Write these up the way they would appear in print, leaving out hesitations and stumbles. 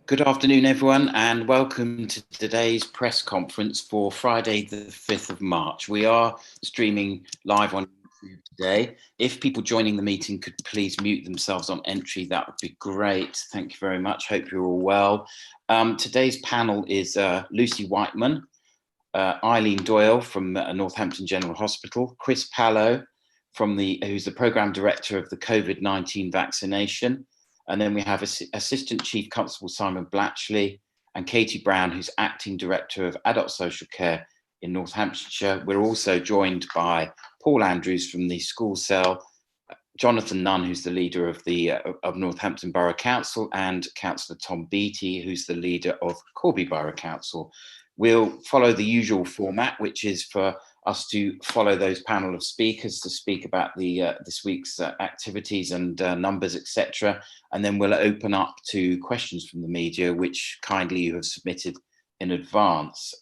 Good afternoon, everyone, and welcome to today's press conference for Friday, the 5th of March. We are streaming live on YouTube today. If people joining the meeting could please mute themselves on entry, that would be great. Thank you very much. Hope you're all well. Today's panel is Lucy Whiteman, Eileen Doyle from Northampton General Hospital, Chris Pallow, who's the Programme Director of the COVID-19 Vaccination, and then we have Assistant Chief Constable Simon Blatchley and Katie Brown, who's Acting Director of Adult Social Care in Northamptonshire. We're also joined by Paul Andrews from the School Cell, Jonathan Nunn, who's the leader of Northampton Borough Council, and Councillor Tom Beattie, who's the leader of Corby Borough Council. We'll follow the usual format, which is for us to follow those panel of speakers to speak about this week's activities and numbers, etc. And then we'll open up to questions from the media, which kindly you have submitted in advance.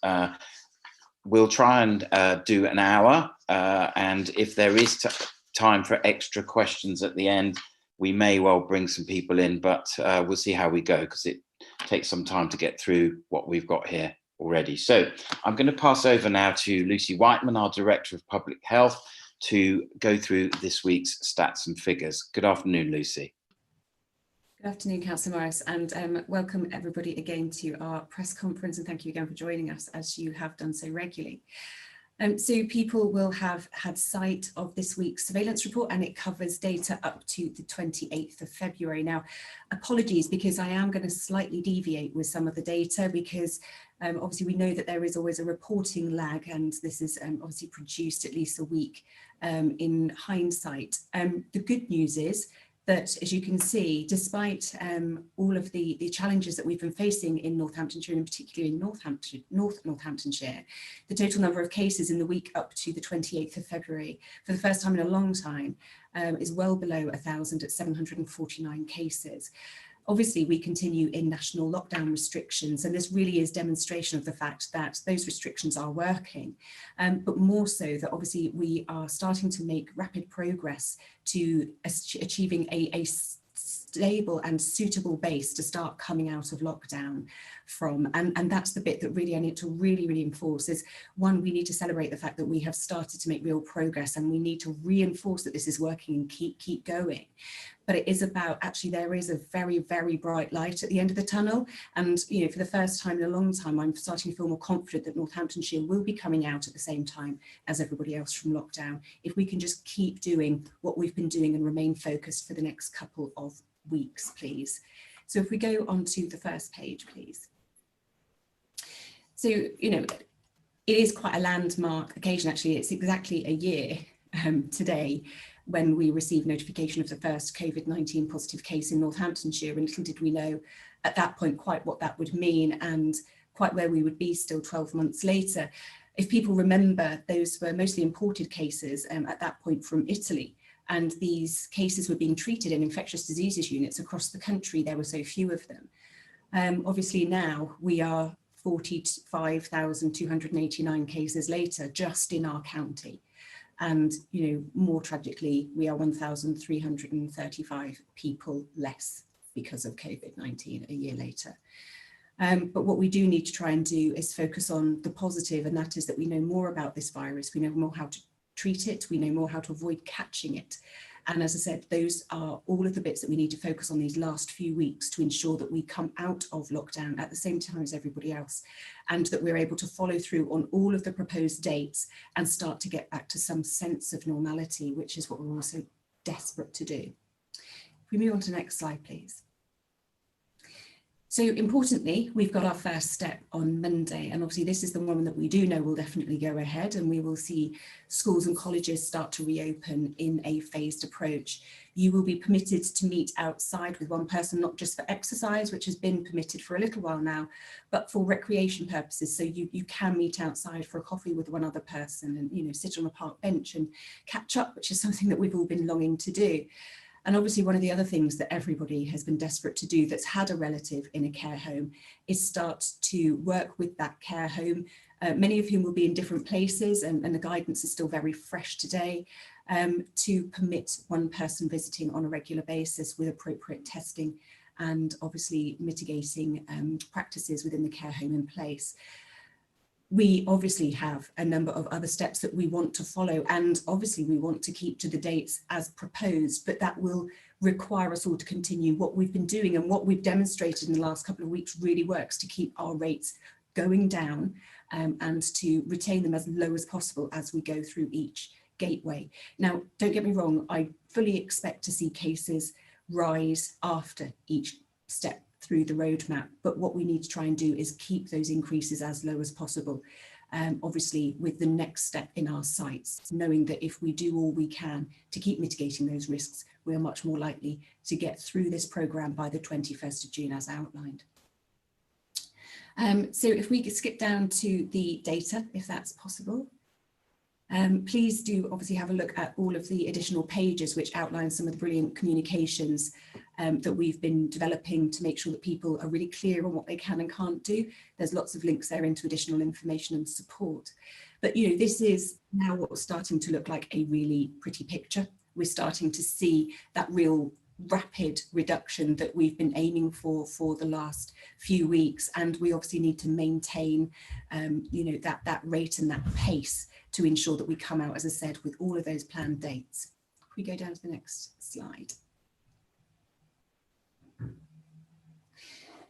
We'll try and do an hour, and if there is time for extra questions at the end, we may well bring some people in, but we'll see how we go, because it takes some time to get through what we've got here already. So I'm going to pass over now to Lucy Whiteman, our Director of Public Health, to go through this week's stats and figures. Good afternoon, Lucy. Good afternoon, Councillor Morris, and welcome everybody again to our press conference, and thank you again for joining us, as you have done so regularly. So people will have had sight of this week's surveillance report, and it covers data up to the 28th of February. Now, apologies, because I am going to slightly deviate with some of the data, because obviously we know that there is always a reporting lag, and this is obviously produced at least a week in hindsight. The good news is that, as you can see, despite all of the challenges that we've been facing in Northamptonshire, and particularly in North Northamptonshire, the total number of cases in the week up to the 28th of February, for the first time in a long time, is well below 1,000 at 749 cases. Obviously, we continue in national lockdown restrictions, and this really is demonstration of the fact that those restrictions are working, but more so that obviously we are starting to make rapid progress to achieving a stable and suitable base to start coming out of lockdown from. And that's the bit that really I need to really enforce is, one, we need to celebrate the fact that we have started to make real progress, and we need to reinforce that this is working and keep going. But it is about, actually, there is a very bright light at the end of the tunnel. And, you know, for the first time in a long time, I'm starting to feel more confident that Northamptonshire will be coming out at the same time as everybody else from lockdown, if we can just keep doing what we've been doing and remain focused for the next couple of weeks, please. So if we go on to the first page, please. So, you know, it is quite a landmark occasion, actually. It's exactly a year today when we received notification of the first COVID-19 positive case in Northamptonshire, and little did we know at that point quite what that would mean, and quite where we would be still 12 months later. If people remember, those were mostly imported cases at that point from Italy, and these cases were being treated in infectious diseases units across the country. There were so few of them. Obviously now we are 45,289 cases later just in our county. And, you know, more tragically, we are 1,335 people less because of COVID-19 a year later. But what we do need to try and do is focus on the positive, and that is that we know more about this virus. We know more how to treat it. We know more how to avoid catching it. And as I said, those are all of the bits that we need to focus on these last few weeks to ensure that we come out of lockdown at the same time as everybody else, and that we're able to follow through on all of the proposed dates and start to get back to some sense of normality, which is what we're also desperate to do. If we move on to the next slide, please. So importantly, we've got our first step on Monday, and obviously this is the one that we do know will definitely go ahead, and we will see schools and colleges start to reopen in a phased approach. You will be permitted to meet outside with one person, not just for exercise, which has been permitted for a little while now, but for recreation purposes. So you can meet outside for a coffee with one other person and, you know, sit on a park bench and catch up, which is something that we've all been longing to do. And obviously one of the other things that everybody has been desperate to do that's had a relative in a care home is start to work with that care home, many of whom will be in different places, and the guidance is still very fresh today, to permit one person visiting on a regular basis with appropriate testing and obviously mitigating practices within the care home in place. We obviously have a number of other steps that we want to follow, and obviously we want to keep to the dates as proposed, but that will require us all to continue what we've been doing, and what we've demonstrated in the last couple of weeks really works to keep our rates going down and to retain them as low as possible as we go through each gateway. Now, don't get me wrong, I fully expect to see cases rise after each step through the roadmap, but what we need to try and do is keep those increases as low as possible, obviously with the next step in our sights, knowing that if we do all we can to keep mitigating those risks, we are much more likely to get through this programme by the 21st of June as outlined. So if we could skip down to the data, if that's possible. Please do obviously have a look at all of the additional pages which outline some of the brilliant communications that we've been developing to make sure that people are really clear on what they can and can't do. There's lots of links there into additional information and support. But this is now what's starting to look like a really pretty picture. We're starting to see that real rapid reduction that we've been aiming for the last few weeks, and we obviously need to maintain that rate and that pace to ensure that we come out, as I said, with all of those planned dates. If we go down to the next slide.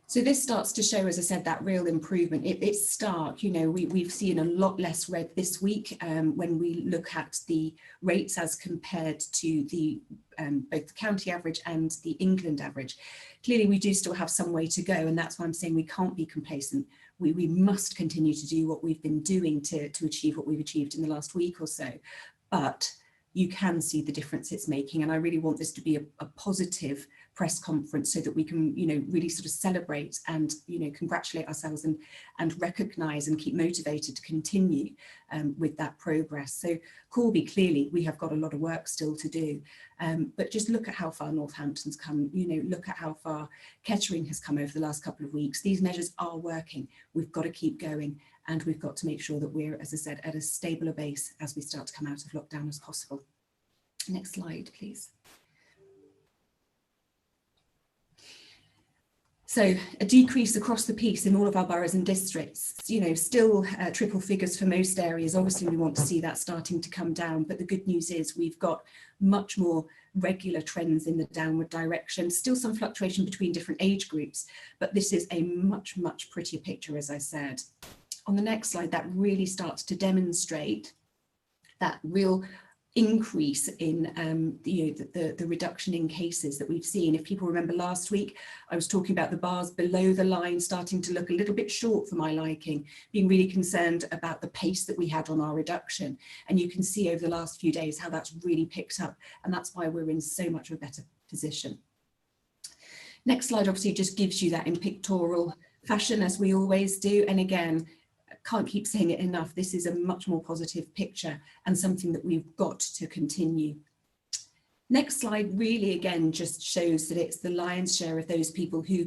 So this starts to show, as I said, that real improvement. It's stark, we've seen a lot less red this week when we look at the rates as compared to the both the county average and the England average. Clearly, we do still have some way to go, and that's why I'm saying we can't be complacent. We must continue to do what we've been doing to achieve what we've achieved in the last week or so. But you can see the difference it's making, and I really want this to be a positive press conference so that we can really sort of celebrate and congratulate ourselves and recognise and keep motivated to continue with that progress. So Corby, clearly we have got a lot of work still to do, but just look at how far Northampton's come, look at how far Kettering has come over the last couple of weeks. These measures are working. We've got to keep going, and we've got to make sure that we're, as I said, at as stable a base as we start to come out of lockdown as possible. Next slide, please. So a decrease across the piece in all of our boroughs and districts, still triple figures for most areas. Obviously, we want to see that starting to come down, but the good news is we've got much more regular trends in the downward direction. Still some fluctuation between different age groups, but this is a much, much prettier picture, as I said. On the next slide, that really starts to demonstrate that real increase in the reduction in cases that we've seen. If people remember last week, I was talking about the bars below the line starting to look a little bit short for my liking, being really concerned about the pace that we had on our reduction. And you can see over the last few days how that's really picked up, and that's why we're in so much of a better position. Next slide obviously just gives you that in pictorial fashion, as we always do. And again, can't keep saying it enough, this is a much more positive picture and something that we've got to continue. Next slide really again just shows that it's the lion's share of those people who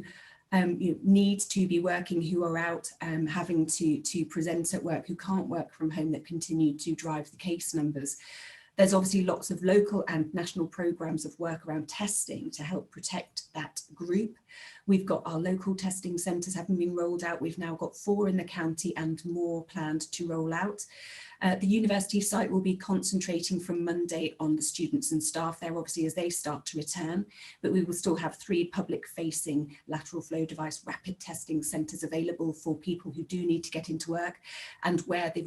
need to be working, who are out having to present at work, who can't work from home, that continue to drive the case numbers. There's obviously lots of local and national programmes of work around testing to help protect that group. We've got our local testing centres having been rolled out. We've now got 4 in the county and more planned to roll out. The university site will be concentrating from Monday on the students and staff there, obviously, as they start to return, but we will still have 3 public-facing lateral flow device rapid testing centres available for people who do need to get into work and where the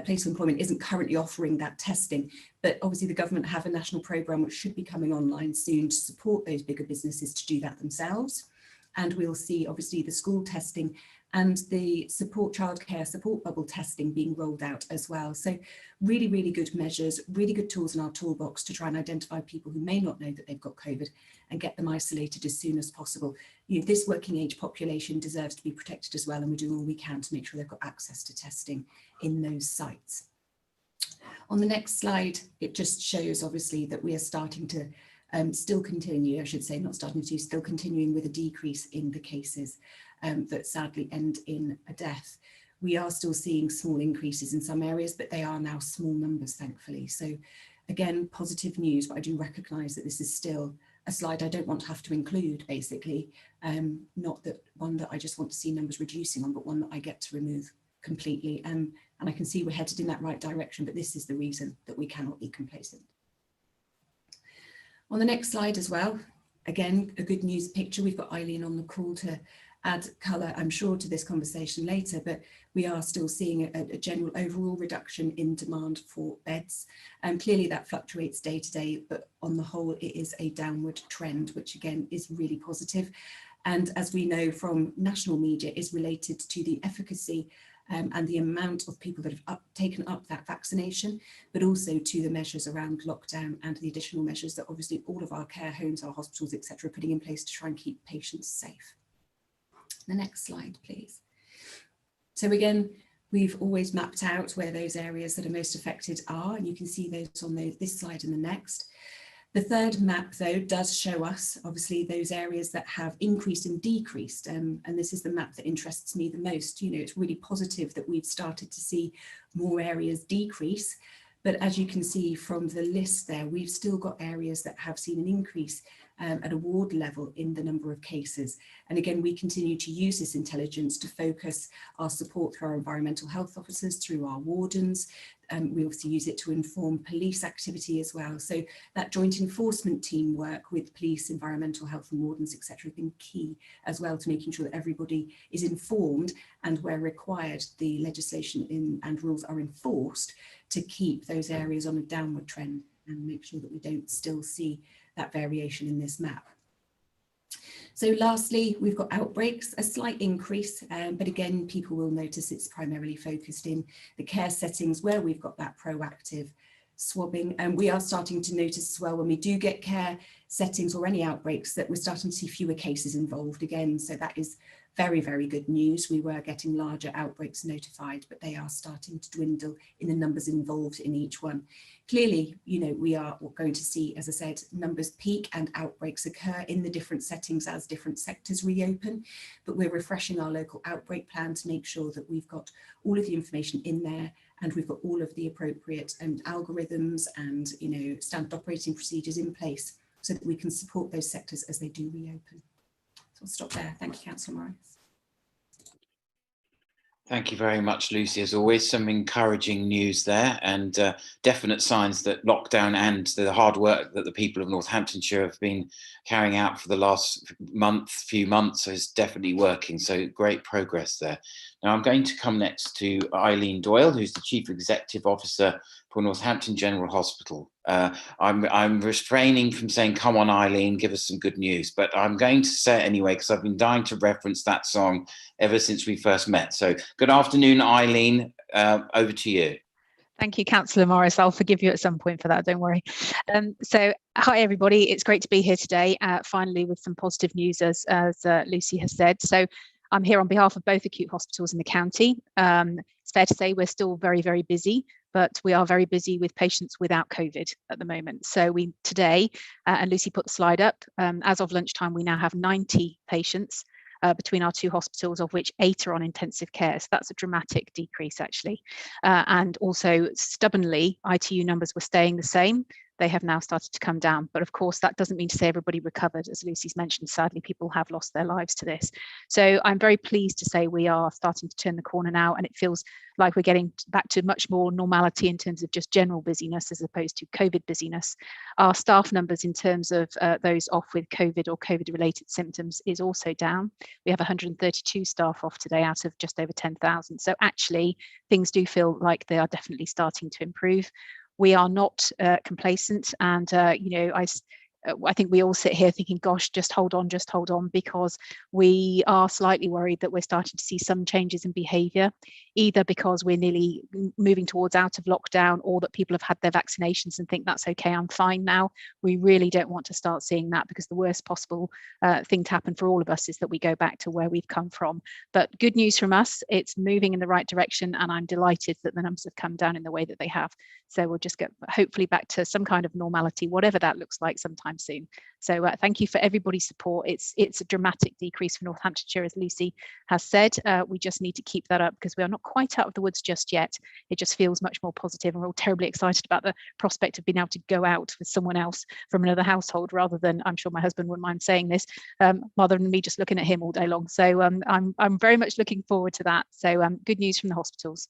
place of employment isn't currently offering that testing. But obviously the government have a national programme which should be coming online soon to support those bigger businesses to do that themselves. And we'll see obviously the school testing and the childcare support bubble testing being rolled out as well. So really, really good measures, really good tools in our toolbox to try and identify people who may not know that they've got COVID and get them isolated as soon as possible. This working age population deserves to be protected as well, and we're doing all we can to make sure they've got access to testing in those sites. On the next slide, it just shows obviously that we are starting to still continue, I should say, not starting to, still continuing with a decrease in the cases that sadly end in a death. We are still seeing small increases in some areas, but they are now small numbers, thankfully. So again, positive news, but I do recognise that this is still a slide I don't want to have to include, basically. Not that one that I just want to see numbers reducing on, but one that I get to remove completely. And I can see we're headed in that right direction, but this is the reason that we cannot be complacent. On the next slide as well, again, a good news picture. We've got Eileen on the call to add colour, I'm sure, to this conversation later, but we are still seeing a general overall reduction in demand for beds. And clearly that fluctuates day to day, but on the whole, it is a downward trend, which again is really positive. And as we know from national media, is related to the efficacy and the amount of people that have taken up that vaccination, but also to the measures around lockdown and the additional measures that obviously all of our care homes, our hospitals, etc., are putting in place to try and keep patients safe. The next slide, please. So again, we've always mapped out where those areas that are most affected are, and you can see those on this slide and the next. The third map, though, does show us, obviously, those areas that have increased and decreased. And this is the map that interests me the most. You know, it's really positive that we've started to see more areas decrease. But as you can see from the list there, we've still got areas that have seen an increase at a ward level in the number of cases. And again, we continue to use this intelligence to focus our support through our environmental health officers, through our wardens. We also use it to inform police activity as well. So that joint enforcement team work with police, environmental health and wardens, etc., have been key as well to making sure that everybody is informed, and where required, the legislation and rules are enforced to keep those areas on a downward trend and make sure that we don't still see that variation in this map. So lastly, we've got outbreaks, a slight increase, but again, people will notice it's primarily focused in the care settings where we've got that proactive swabbing. And we are starting to notice as well, when we do get care settings or any outbreaks, that we're starting to see fewer cases involved again. So that is very, very good news. We were getting larger outbreaks notified, but they are starting to dwindle in the numbers involved in each one. Clearly, you know, we are going to see, as I said, numbers peak and outbreaks occur in the different settings as different sectors reopen, but we're refreshing our local outbreak plan to make sure that we've got all of the information in there, and we've got all of the appropriate algorithms and, you know, standard operating procedures in place so that we can support those sectors as they do reopen. So I'll stop there. Thank you, Councillor Morris. Thank you very much, Lucy. As always, some encouraging news there, and definite signs that lockdown and the hard work that the people of Northamptonshire have been carrying out for the last few months is definitely working. So great progress there. Now I'm going to come next to Eileen Doyle, who's the Chief Executive Officer for Northampton General Hospital. I'm refraining from saying, come on, Eileen, give us some good news, but I'm going to say it anyway, because I've been dying to reference that song ever since we first met. So good afternoon, Eileen, over to you. Thank you, Councillor Morris. I'll forgive you at some point for that, don't worry. So hi, everybody. It's great to be here today, finally with some positive news, as Lucy has said. So I'm here on behalf of both acute hospitals in the county. It's fair to say we're still very, very busy, but we are very busy with patients without COVID at the moment. So today, and Lucy put the slide up, as of lunchtime, we now have 90 patients between our two hospitals, of which 8 are on intensive care. So that's a dramatic decrease, actually. And also, stubbornly, ITU numbers were staying the same. They have now started to come down. But of course, that doesn't mean to say everybody recovered. As Lucy's mentioned, sadly, people have lost their lives to this. So I'm very pleased to say we are starting to turn the corner now, and it feels like we're getting back to much more normality in terms of just general busyness as opposed to COVID busyness. Our staff numbers in terms of those off with COVID or COVID-related symptoms is also down. We have 132 staff off today out of just over 10,000. So actually, things do feel like they are definitely starting to improve. We are not complacent, and you know, I think we all sit here thinking, gosh, just hold on, because we are slightly worried that we're starting to see some changes in behaviour, either because we're nearly moving towards out of lockdown, or that people have had their vaccinations and think that's okay, I'm fine now. We really don't want to start seeing that, because the worst possible thing to happen for all of us is that we go back to where we've come from. But good news from us, it's moving in the right direction, and I'm delighted that the numbers have come down in the way that they have. So we'll just get hopefully back to some kind of normality, whatever that looks like, sometime anytime soon. So thank you for everybody's support. It's a dramatic decrease for Northamptonshire, as Lucy has said. We just need to keep that up because we are not quite out of the woods just yet. It just feels much more positive, and we're all terribly excited about the prospect of being able to go out with someone else from another household rather than, I'm sure my husband wouldn't mind saying this, rather than me just looking at him all day long. So I'm very much looking forward to that. So good news from the hospitals.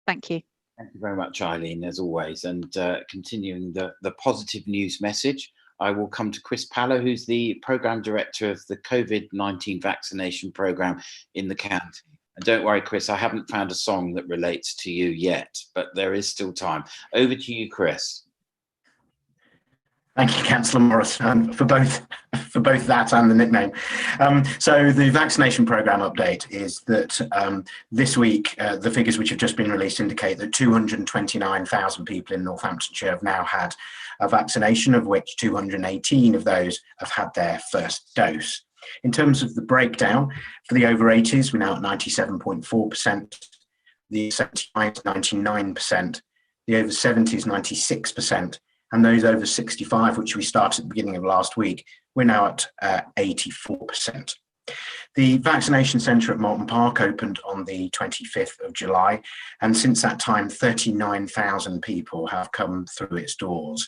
Thank you. Thank you very much, Eileen, as always. And continuing the positive news message, I will come to Chris Paller, who's the Programme Director of the COVID-19 vaccination programme in the county. And don't worry, Chris, I haven't found a song that relates to you yet, but there is still time. Over to you, Chris. Thank you, Councillor Morris, for both that and the nickname. So the vaccination programme update is that this week, the figures which have just been released indicate that 229,000 people in Northamptonshire have now had a vaccination, of which 218 of those have had their first dose. In terms of the breakdown, for the over 80s, we're now at 97.4%, the 75s 99%, the over 70s 96%, and those over 65, which we started at the beginning of last week, we're now at 84%. The vaccination centre at Moulton Park opened on the 25th of July, and since that time 39,000 people have come through its doors.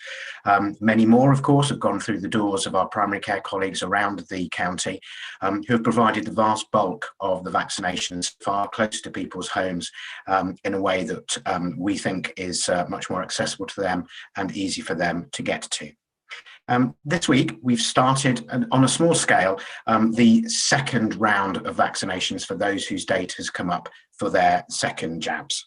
Many more, of course, have gone through the doors of our primary care colleagues around the county, who have provided the vast bulk of the vaccinations far closer to people's homes, in a way that we think is much more accessible to them and easy for them to get to. This week, we've started on a small scale the second round of vaccinations for those whose date has come up for their second jabs.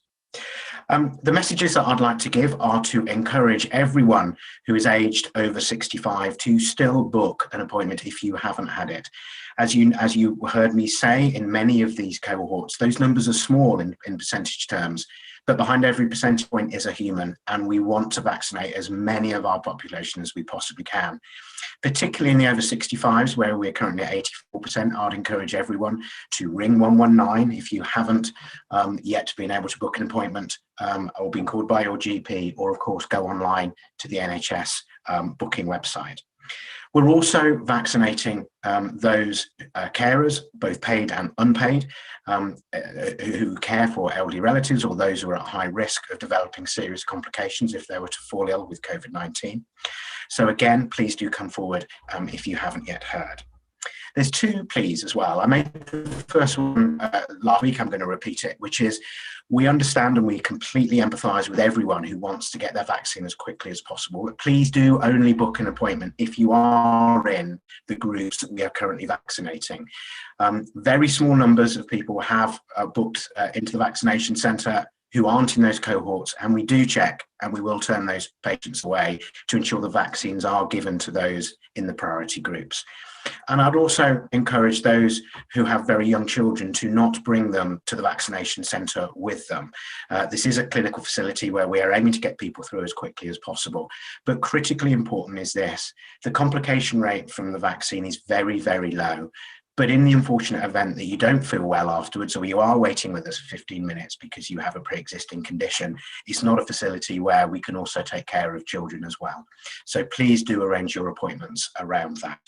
The messages that I'd like to give are to encourage everyone who is aged over 65 to still book an appointment if you haven't had it. As you heard me say, in many of these cohorts, those numbers are small in percentage terms, but behind every percentage point is a human, and we want to vaccinate as many of our population as we possibly can. Particularly in the over 65s, where we're currently at 84%, I'd encourage everyone to ring 119 if you haven't yet been able to book an appointment or been called by your GP, or of course go online to the NHS booking website. We're also vaccinating those carers, both paid and unpaid, who care for elderly relatives or those who are at high risk of developing serious complications if they were to fall ill with COVID-19. So again, please do come forward if you haven't yet heard. There's two pleas as well. I made the first one last week, I'm going to repeat it, which is we understand and we completely empathise with everyone who wants to get their vaccine as quickly as possible. But please do only book an appointment if you are in the groups that we are currently vaccinating. Very small numbers of people have booked into the vaccination centre who aren't in those cohorts, and we do check and we will turn those patients away to ensure the vaccines are given to those in the priority groups. And I'd also encourage those who have very young children to not bring them to the vaccination centre with them. This is a clinical facility where we are aiming to get people through as quickly as possible. But critically important is this: the complication rate from the vaccine is very, very low. But in the unfortunate event that you don't feel well afterwards, or you are waiting with us for 15 minutes because you have a pre-existing condition, it's not a facility where we can also take care of children as well. So please do arrange your appointments around that.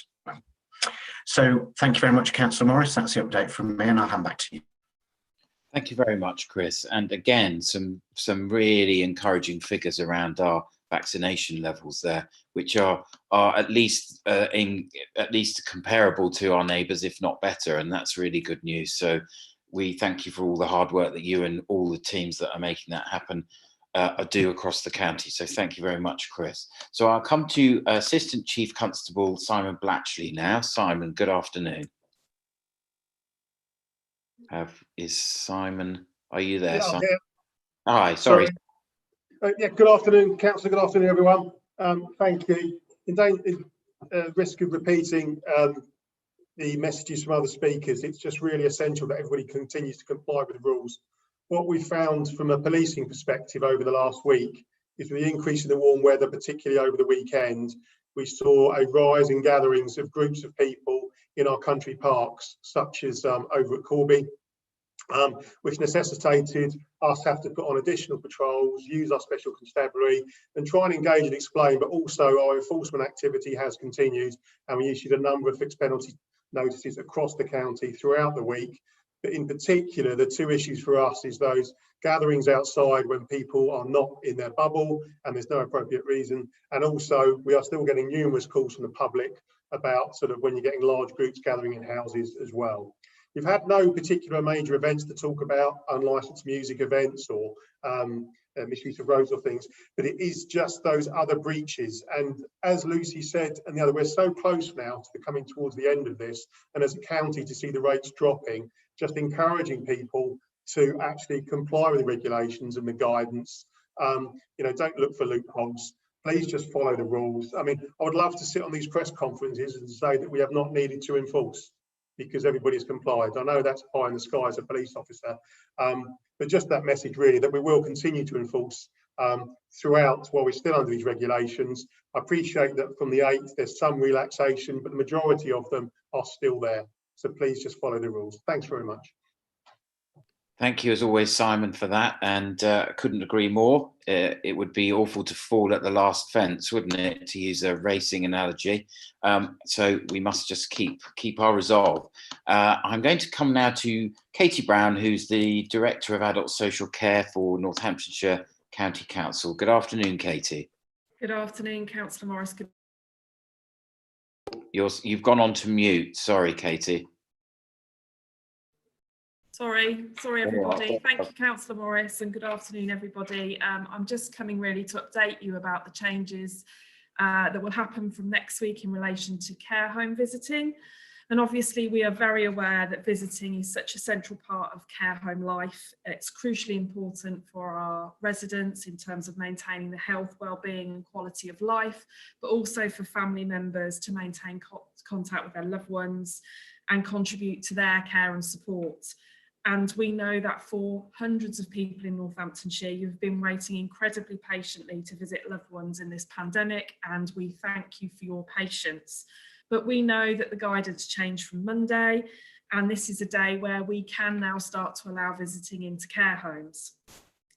So thank you very much, Councillor Morris. That's the update from me, and I'll hand back to you. Thank you very much, Chris. And again, some really encouraging figures around our vaccination levels there, which are at least comparable to our neighbours, if not better, and that's really good news. So we thank you for all the hard work that you and all the teams that are making that happen do across the county. So thank you very much, Chris. So I'll come to Assistant Chief Constable Simon Blatchley now. Simon, good afternoon. Is Simon, are you there, Yeah, Simon? Hi, sorry. Yeah, good afternoon, Councillor. Good afternoon, everyone. Thank you. In risk of repeating the messages from other speakers, it's just really essential that everybody continues to comply with the rules. What we found from a policing perspective over the last week is with the increase in the warm weather, particularly over the weekend, we saw a rise in gatherings of groups of people in our country parks, such as over at Corby, which necessitated us have to put on additional patrols, use our special constabulary and try and engage and explain, but also our enforcement activity has continued and we issued a number of fixed penalty notices across the county throughout the week. But in particular, the two issues for us is those gatherings outside when people are not in their bubble and there's no appropriate reason. And also we are still getting numerous calls from the public about sort of when you're getting large groups gathering in houses as well. We've had no particular major events to talk about, unlicensed music events or misuse of roads or things, but it is just those other breaches. And as Lucy said, and the other, we're so close now to coming towards the end of this, and as a county to see the rates dropping, just encouraging people to actually comply with the regulations and the guidance. You know, don't look for loopholes. Please just follow the rules. I mean, I would love to sit on these press conferences and say that we have not needed to enforce because everybody's complied. I know that's pie in the sky as a police officer, but just that message really that we will continue to enforce throughout while we're still under these regulations. I appreciate that from the 8th there's some relaxation, but the majority of them are still there. So please just follow the rules. Thanks very much. Thank you as always, Simon, for that, and couldn't agree more. It would be awful to fall at the last fence, wouldn't it, to use a racing analogy? So we must just keep our resolve. I'm going to come now to Katie Brown, who's the Director of Adult Social Care for Northamptonshire County Council. Good afternoon, Katie. Good afternoon, Councillor Morris. You've gone on to mute. Sorry, Katie. Sorry everybody. Thank you, Councillor Morris, and good afternoon everybody. I'm just coming really to update you about the changes that will happen from next week in relation to care home visiting. And obviously we are very aware that visiting is such a central part of care home life. It's crucially important for our residents in terms of maintaining the health, well-being and quality of life, but also for family members to maintain contact with their loved ones and contribute to their care and support. And we know that for hundreds of people in Northamptonshire, you've been waiting incredibly patiently to visit loved ones in this pandemic, and we thank you for your patience. But we know that the guidance changed from Monday, and this is a day where we can now start to allow visiting into care homes.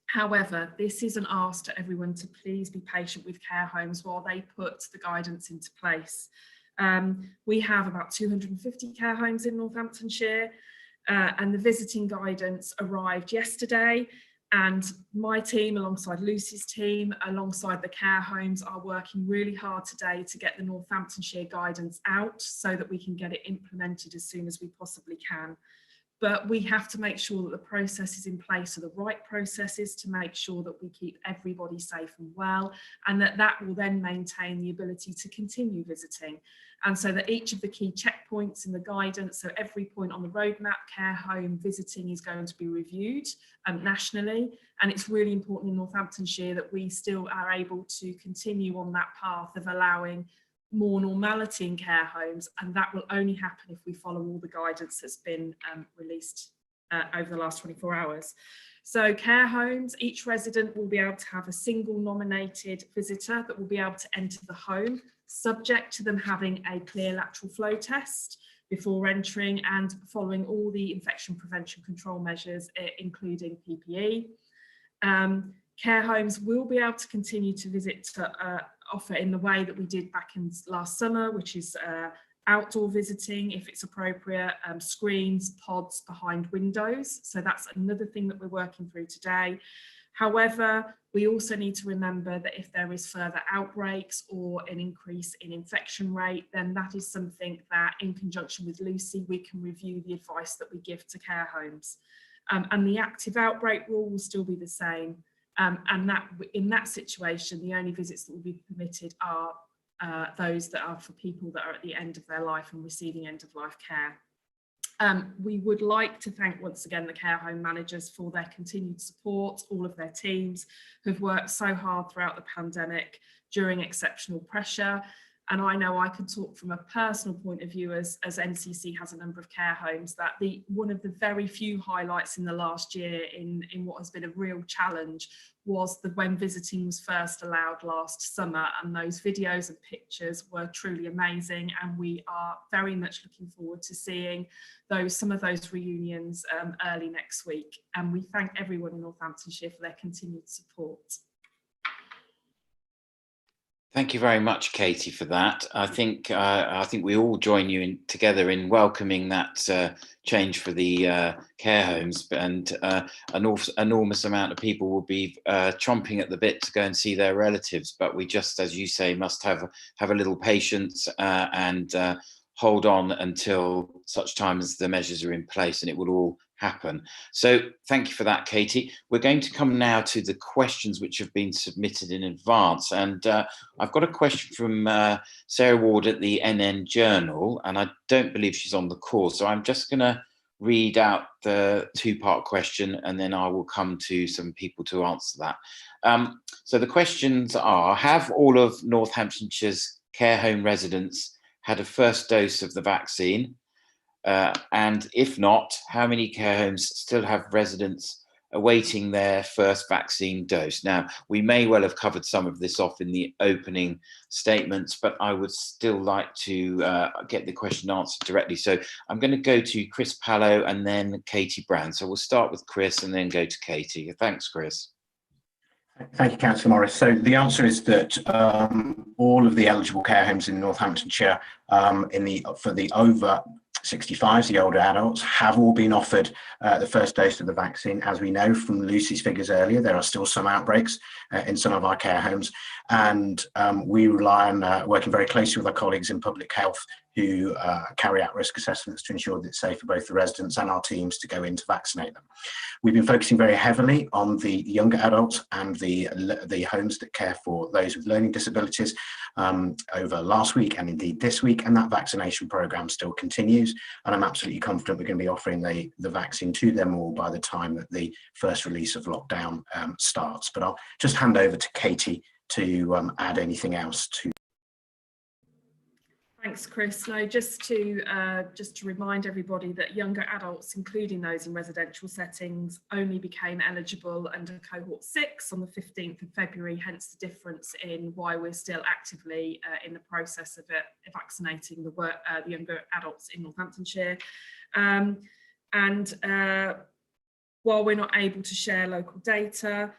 However, this is an ask to everyone to please be patient with care homes while they put the guidance into place. We have about 250 care homes in Northamptonshire. And the visiting guidance arrived yesterday, and my team alongside Lucy's team alongside the care homes are working really hard today to get the Northamptonshire guidance out so that we can get it implemented as soon as we possibly can. But we have to make sure that the process is in place, are the right processes to make sure that we keep everybody safe and well, and that will then maintain the ability to continue visiting. And so that each of the key checkpoints in the guidance, so every point on the roadmap, care home visiting is going to be reviewed nationally. And it's really important in Northamptonshire that we still are able to continue on that path of allowing more normality in care homes, and that will only happen if we follow all the guidance that's been released over the last 24 hours. So care homes, each resident will be able to have a single nominated visitor that will be able to enter the home, subject to them having a clear lateral flow test before entering and following all the infection prevention control measures, including PPE. Care homes will be able to continue to visit to offer in the way that we did back in last summer, which is outdoor visiting if it's appropriate, screens, pods behind windows. So that's another thing that we're working through today. However, we also need to remember that if there is further outbreaks or an increase in infection rate, then that is something that in conjunction with Lucy, we can review the advice that we give to care homes. And the active outbreak rule will still be the same. And that in that situation, the only visits that will be permitted are those that are for people that are at the end of their life and receiving end of life care. We would like to thank once again the care home managers for their continued support, all of their teams who've worked so hard throughout the pandemic during exceptional pressure. And I know I can talk from a personal point of view as NCC has a number of care homes, that one of the very few highlights in the last year in what has been a real challenge was when visiting was first allowed last summer, and those videos and pictures were truly amazing, and we are very much looking forward to seeing some of those reunions early next week. And we thank everyone in Northamptonshire for their continued support. Thank you very much, Katie, for that. I think we all join you together in welcoming that change for the care homes, and an enormous amount of people will be chomping at the bit to go and see their relatives. But we just, as you say, must have a little patience and hold on until such time as the measures are in place, and it will all happen. So thank you for that, Katie. We're going to come now to the questions which have been submitted in advance, and I've got a question from Sarah Ward at the NN Journal, and I don't believe she's on the call, so I'm just going to read out the two-part question, and then I will come to some people to answer that. So the questions are: have all of Northamptonshire's care home residents had a first dose of the vaccine? And if not, how many care homes still have residents awaiting their first vaccine dose? Now, we may well have covered some of this off in the opening statements, but I would still like to get the question answered directly. So I'm going to go to Chris Pallow and then Katie Brand. So we'll start with Chris and then go to Katie. Thanks, Chris. Thank you, Councillor Morris. So the answer is that all of the eligible care homes in Northamptonshire for the over 65s, the older adults, have all been offered the first dose of the vaccine. As we know from Lucy's figures earlier, there are still some outbreaks in some of our care homes, and we rely on working very closely with our colleagues in public health who carry out risk assessments to ensure that it's safe for both the residents and our teams to go in to vaccinate them. We've been focusing very heavily on the younger adults and the homes that care for those with learning disabilities over last week and indeed this week, and that vaccination programme still continues, and I'm absolutely confident we're going to be offering the vaccine to them all by the time that the first release of lockdown starts. But I'll just hand over to Katie to add anything else to. Thanks, Chris. No, just to remind everybody that younger adults, including those in residential settings, only became eligible under cohort 6 on the 15th of February, hence the difference in why we're still actively in the process of vaccinating the younger adults in Northamptonshire. And while we're not able to share local data,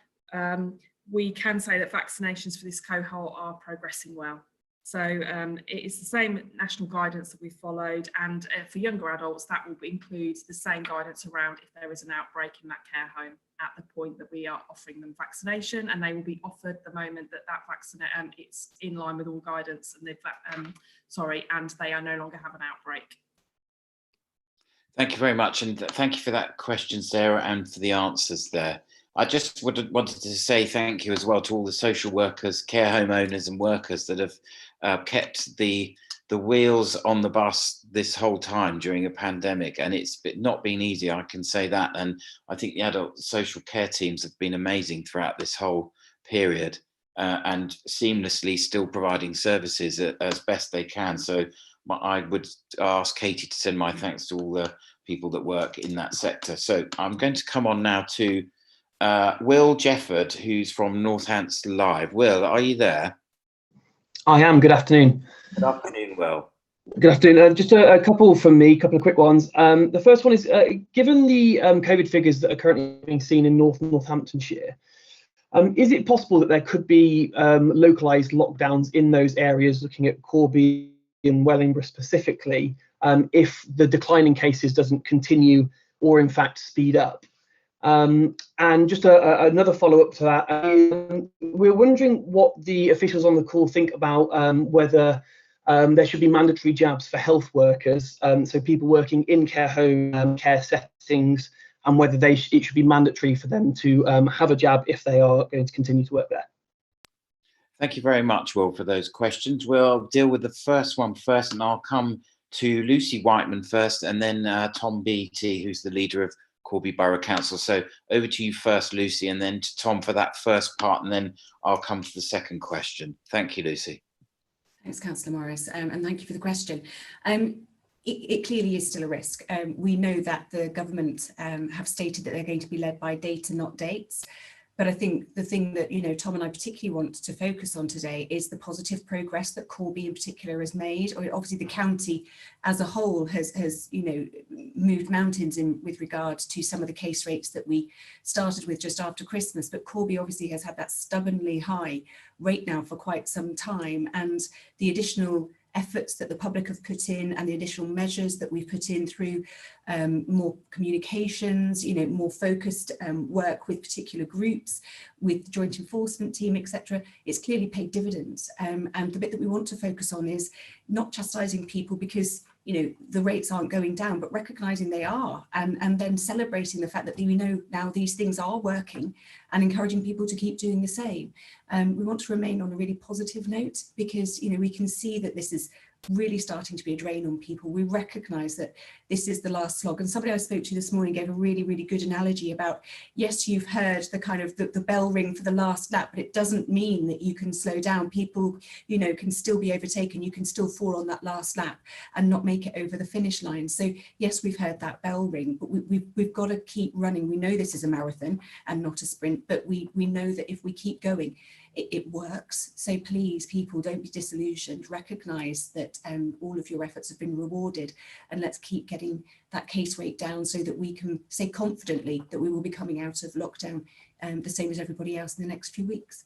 we can say that vaccinations for this cohort are progressing well. So it is the same national guidance that we followed, and for younger adults that will include the same guidance around if there is an outbreak in that care home at the point that we are offering them vaccination, and they will be offered the moment that it's in line with all guidance, and and they are no longer have an outbreak. Thank you very much, and thank you for that question, Sarah, and for the answers there. I just wanted to say thank you as well to all the social workers, care home owners and workers that have kept the wheels on the bus this whole time during a pandemic, and it's not been easy, I can say that. And I think the adult social care teams have been amazing throughout this whole period and seamlessly still providing services as best they can. So I would ask Katie to send my thanks to all the people that work in that sector. So I'm going to come on now to Will Jefford, who's from Northampton Live. Will, are you there? I am. Good afternoon. Good afternoon, Will. Good afternoon. Just a couple from me, a couple of quick ones. The first one is, given the COVID figures that are currently being seen in Northamptonshire, is it possible that there could be localised lockdowns in those areas, looking at Corby and Wellingborough specifically, if the decline in cases doesn't continue or in fact speed up? And just another follow-up to that, we're wondering what the officials on the call think about whether there should be mandatory jabs for health workers, so people working in care home care settings, and whether it should be mandatory for them to have a jab if they are going to continue to work there. Thank you very much, Will, for those questions. We'll deal with the first one first, and I'll come to Lucy Whiteman first, and then Tom Beattie, who's the leader of Corby Borough Council. So over to you first, Lucy, and then to Tom for that first part, and then I'll come to the second question. Thank you, Lucy. Thanks, Councillor Morris, and thank you for the question. It clearly is still a risk. We know that the government have stated that they're going to be led by data, not dates. But I think the thing that, Tom and I particularly want to focus on today is the positive progress that Corby in particular has made. Obviously, the county as a whole has moved mountains with regard to some of the case rates that we started with just after Christmas. But Corby obviously has had that stubbornly high rate now for quite some time, and the additional efforts that the public have put in and the additional measures that we've put in through more communications, more focused work with particular groups, with the joint enforcement team, etc. It's clearly paid dividends. And the bit that we want to focus on is not chastising people because the rates aren't going down, but recognizing they are, and then celebrating the fact that we know now these things are working and encouraging people to keep doing the same. We want to remain on a really positive note because we can see that this is really starting to be a drain on people. We recognize that this is the last slog, and somebody I spoke to this morning gave a really, really good analogy about, yes, you've heard the kind of the bell ring for the last lap, but it doesn't mean that you can slow down. People can still be overtaken. You can still fall on that last lap and not make it over the finish line. So yes, we've heard that bell ring, but we've got to keep running. We know this is a marathon and not a sprint, but we know that if we keep going, it works. So please, people, don't be disillusioned. Recognise that all of your efforts have been rewarded, and let's keep getting that case rate down so that we can say confidently that we will be coming out of lockdown the same as everybody else in the next few weeks.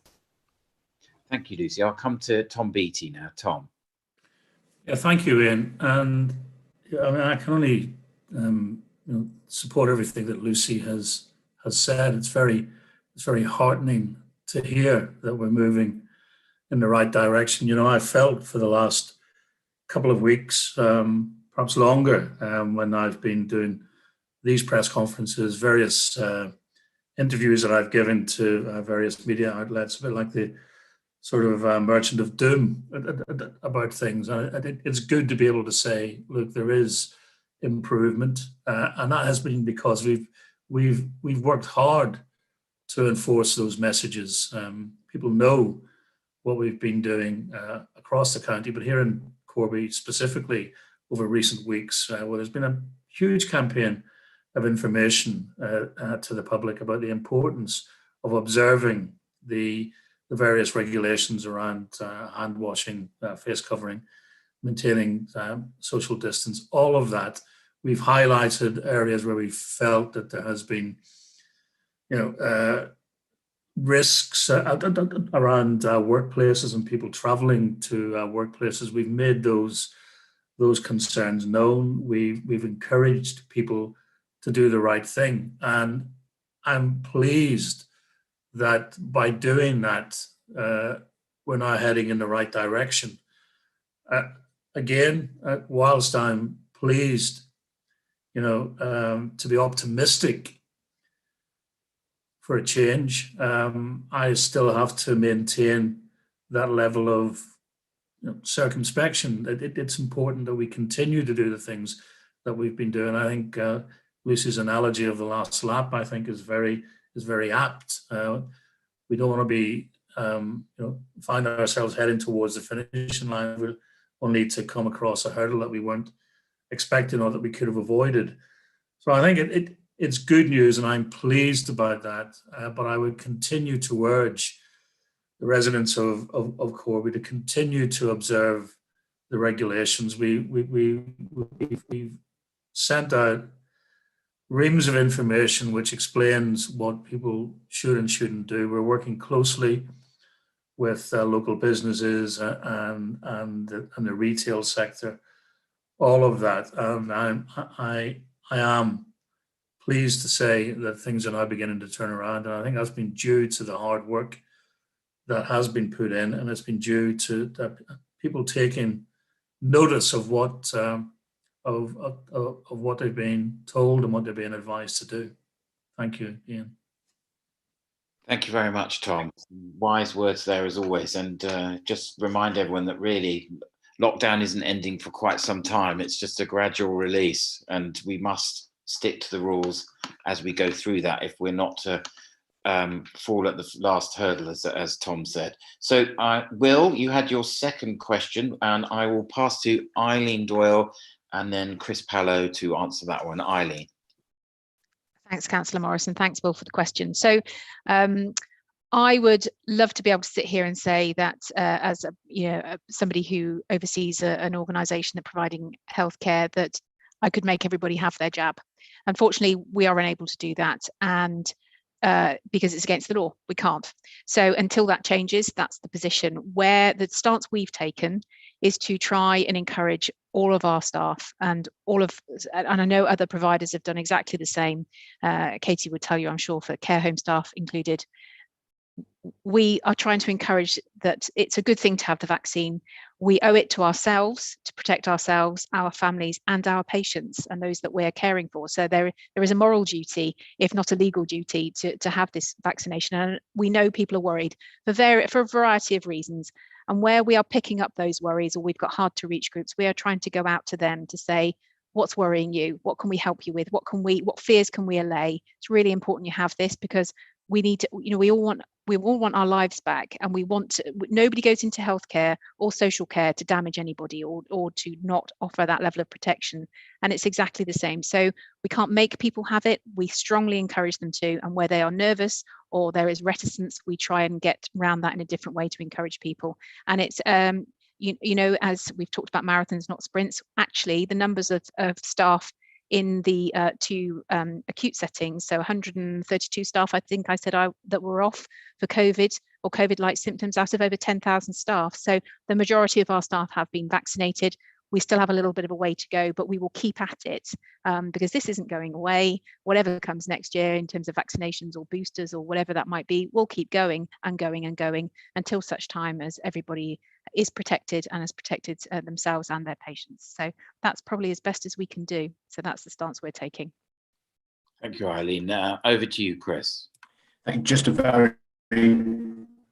Thank you, Lucy. I'll come to Tom Beattie now. Tom. Yeah, thank you, Ian. And I can only support everything that Lucy has said. It's very heartening to hear that we're moving in the right direction. I felt for the last couple of weeks, perhaps longer, when I've been doing these press conferences, various interviews that I've given to various media outlets, a bit like the sort of merchant of doom about things. It's good to be able to say, look, there is improvement, and that has been because we've worked hard to enforce those messages. People know what we've been doing across the county, but here in Corby specifically over recent weeks, well, there's been a huge campaign of information to the public about the importance of observing the various regulations around hand washing, face covering, maintaining social distance, all of that. We've highlighted areas where we felt that there has been risks around workplaces and people traveling to workplaces. We've made those concerns known. We've encouraged people to do the right thing, and I'm pleased that by doing that, we're now heading in the right direction. Again, whilst I'm pleased, to be optimistic for a change, I still have to maintain that level of circumspection. It's important that we continue to do the things that we've been doing. I think Lucy's analogy of the last lap, I think, is very apt. We don't want to be, find ourselves heading towards the finishing line. We'll need to come across a hurdle that we weren't expecting or that we could have avoided. So I think it's good news, and I'm pleased about that. But I would continue to urge the residents of Corby to continue to observe the regulations. We've sent out reams of information which explains what people should and shouldn't do. We're working closely with local businesses and the retail sector, all of that. I am pleased to say that things are now beginning to turn around, and I think that's been due to the hard work that has been put in, and it's been due to people taking notice of what what they've been told and what they're being advised to do. Thank you, Ian. Thank you very much, Tom. Wise words there as always, and just remind everyone that really lockdown isn't ending for quite some time. It's just a gradual release, and we must stick to the rules as we go through that if we're not to fall at the last hurdle, as Tom said. So, Will, you had your second question, and I will pass to Eileen Doyle and then Chris Pallow to answer that one. Eileen. Thanks, Councillor Morris, and thanks, Will, for the question. So I would love to be able to sit here and say that as somebody who oversees an organisation that providing healthcare, that I could make everybody have their jab. Unfortunately, we are unable to do that, and because it's against the law, we can't. So until that changes, that's the position. Where the stance we've taken is to try and encourage all of our staff and I know other providers have done exactly the same. Katie would tell you, I'm sure, for care home staff included. We are trying to encourage that it's a good thing to have the vaccine. We owe it to ourselves to protect ourselves, our families, and our patients and those that we're caring for. So there is a moral duty, if not a legal duty, to have this vaccination. And we know people are worried for a variety of reasons. And where we are picking up those worries, or we've got hard to reach groups, we are trying to go out to them to say, what's worrying you? What can we help you with? What fears can we allay? It's really important you have this, because we need to, we all want our lives back, and nobody goes into healthcare or social care to damage anybody or to not offer that level of protection. And it's exactly the same. So we can't make people have it. We strongly encourage them to, and where they are nervous or there is reticence, we try and get around that in a different way to encourage people. And it's, as we've talked about marathons, not sprints, actually the numbers of staff in the two acute settings, so 132 staff, I think I said that were off for COVID or COVID-like symptoms out of over 10,000 staff. So the majority of our staff have been vaccinated. We still have a little bit of a way to go, but we will keep at it because this isn't going away. Whatever comes next year in terms of vaccinations or boosters or whatever that might be, we'll keep going and going and going until such time as everybody is protected and has protected themselves and their patients. So that's probably as best as we can do. So that's the stance we're taking. Thank you, Eileen. Over to you, Chris. Just a very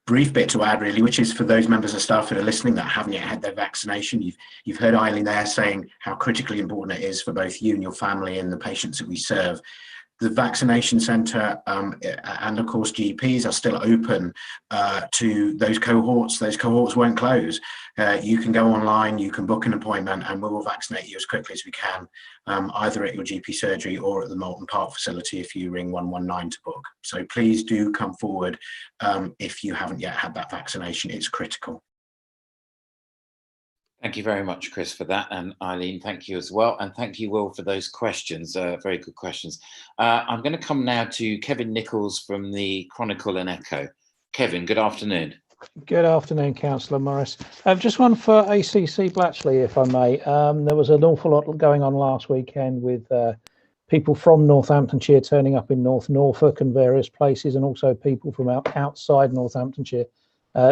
brief bit to add, really, which is for those members of staff that are listening that haven't yet had their vaccination. You've heard Eileen there saying how critically important it is for both you and your family and the patients that we serve. The vaccination centre and of course GPs are still open to those cohorts. Those cohorts won't close. You can go online, you can book an appointment, and we will vaccinate you as quickly as we can, either at your GP surgery or at the Moulton Park facility if you ring 119 to book. So please do come forward if you haven't yet had that vaccination. It's critical. Thank you very much, Chris, for that. And Eileen, thank you as well. And thank you, Will, for those questions. Very good questions. I'm going to come now to Kevin Nichols from the Chronicle and Echo. Kevin, good afternoon. Good afternoon, Councillor Morris. Just one for ACC Blatchley, if I may. There was an awful lot going on last weekend with people from Northamptonshire turning up in North Norfolk and various places, and also people from outside Northamptonshire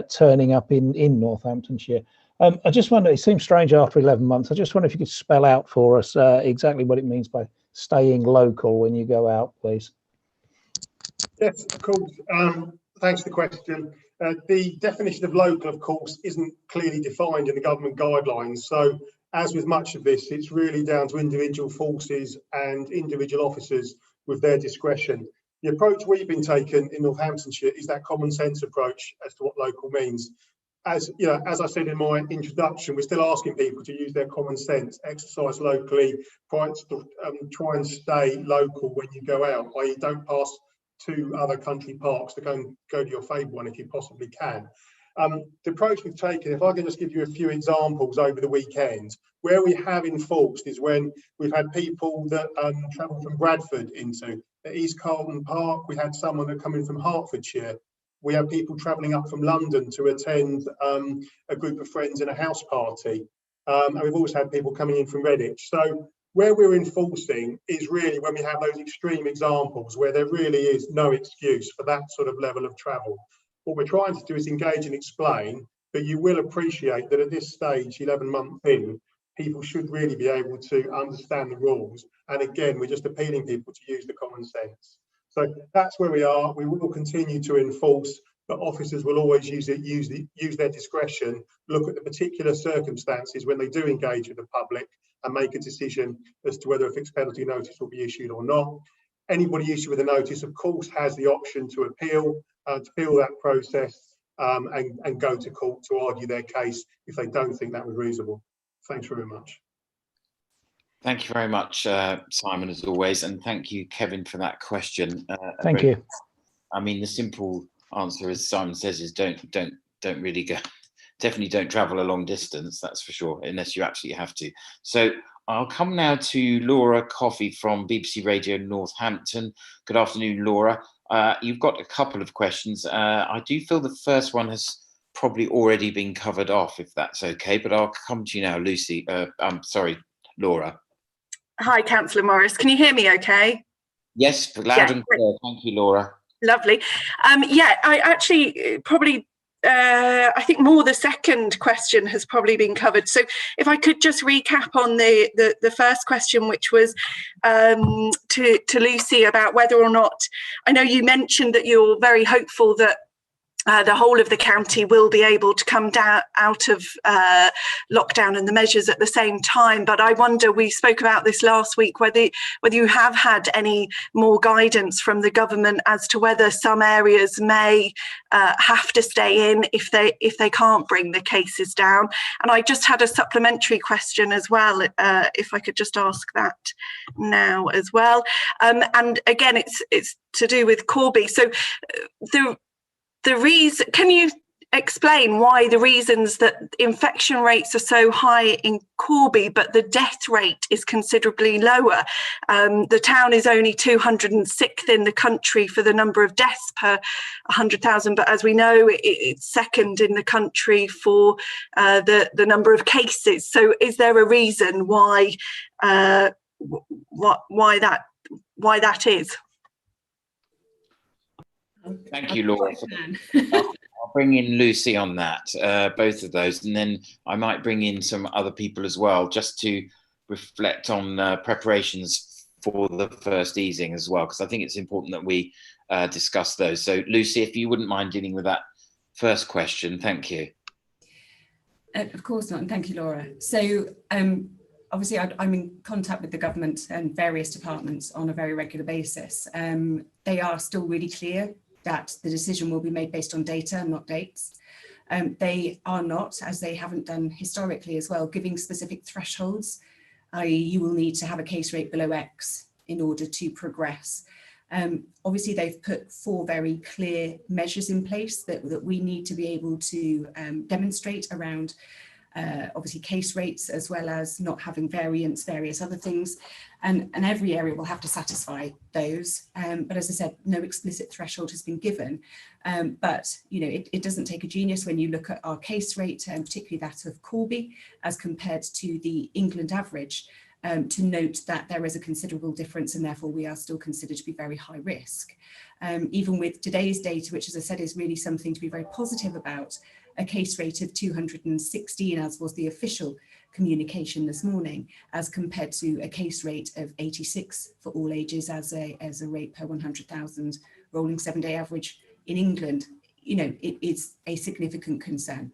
turning up in Northamptonshire. I just wonder, it seems strange after 11 months. I just wonder if you could spell out for us exactly what it means by staying local when you go out, please. Yes, of course. Thanks for the question. The definition of local, of course, isn't clearly defined in the government guidelines. So as with much of this, it's really down to individual forces and individual officers with their discretion. The approach we've been taking in Northamptonshire is that common sense approach as to what local means. As you know, as I said in my introduction, we're still asking people to use their common sense, exercise locally, try and stay local when you go out, i.e. don't pass to other country parks to go to your favourite one if you possibly can. The approach we've taken, if I can just give you a few examples over the weekend, where we have enforced is when we've had people that travel from Bradford into East Carlton Park. We had someone that coming from Hertfordshire. We have people travelling up from London to attend a group of friends in a house party. And we've also had people coming in from Redditch. So where we're enforcing is really when we have those extreme examples where there really is no excuse for that sort of level of travel. What we're trying to do is engage and explain, but you will appreciate that at this stage, 11 months in, people should really be able to understand the rules. And again, we're just appealing people to use the common sense. So that's where we are. We will continue to enforce, but officers will always use their discretion, look at the particular circumstances when they do engage with the public and make a decision as to whether a fixed penalty notice will be issued or not. Anybody issued with a notice, of course, has the option to appeal that process and go to court to argue their case if they don't think that was reasonable. Thanks very much. Thank you very much, Simon, as always, and thank you, Kevin, for that question. Thank you. I mean, the simple answer, as Simon says, is don't really go. Definitely don't travel a long distance, that's for sure, unless you absolutely have to. So I'll come now to Laura Coffey from BBC Radio Northampton. Good afternoon, Laura. You've got a couple of questions. I do feel the first one has probably already been covered off, if that's okay, but I'll come to you now, Lucy. I'm sorry, Laura. Hi, Councillor Morris. Can you hear me okay? Yes, loud and clear. Thank you, Laura. Lovely. Yeah, I actually probably, I think more the second question has probably been covered. So if I could just recap on the first question, which was to Lucy about whether or not, I know you mentioned that you're very hopeful that the whole of the county will be able to come out of lockdown and the measures at the same time. But I wonder, we spoke about this last week, whether you have had any more guidance from the government as to whether some areas may have to stay in if they can't bring the cases down. And I just had a supplementary question as well, if I could just ask that now as well. And again, it's to do with Corby. So the reason, can you explain why the reasons that infection rates are so high in Corby, but the death rate is considerably lower? The town is only 206th in the country for the number of deaths per 100,000, but as we know, it's second in the country for the number of cases. So is there a reason why that is? Thank you, Laura. I'll bring in Lucy on that, both of those, and then I might bring in some other people as well, just to reflect on preparations for the first easing as well, because I think it's important that we discuss those. So, Lucy, if you wouldn't mind dealing with that first question, thank you. Of course not, and thank you, Laura. So, obviously, I'm in contact with the government and various departments on a very regular basis. They are still really clear that the decision will be made based on data, not dates. They are not, as they haven't done historically as well, giving specific thresholds, i.e. you will need to have a case rate below X in order to progress. Obviously, they've put 4 very clear measures in place that we need to be able to demonstrate around obviously case rates, as well as not having variants, various other things, and every area will have to satisfy those. But as I said, no explicit threshold has been given. But you know, it doesn't take a genius when you look at our case rate, and particularly that of Corby, as compared to the England average, to note that there is a considerable difference, and therefore we are still considered to be very high risk. Even with today's data, which, as I said, is really something to be very positive about, a case rate of 216, as was the official communication this morning, as compared to a case rate of 86 for all ages as a rate per 100,000 rolling 7-day average in England. You know, it is a significant concern.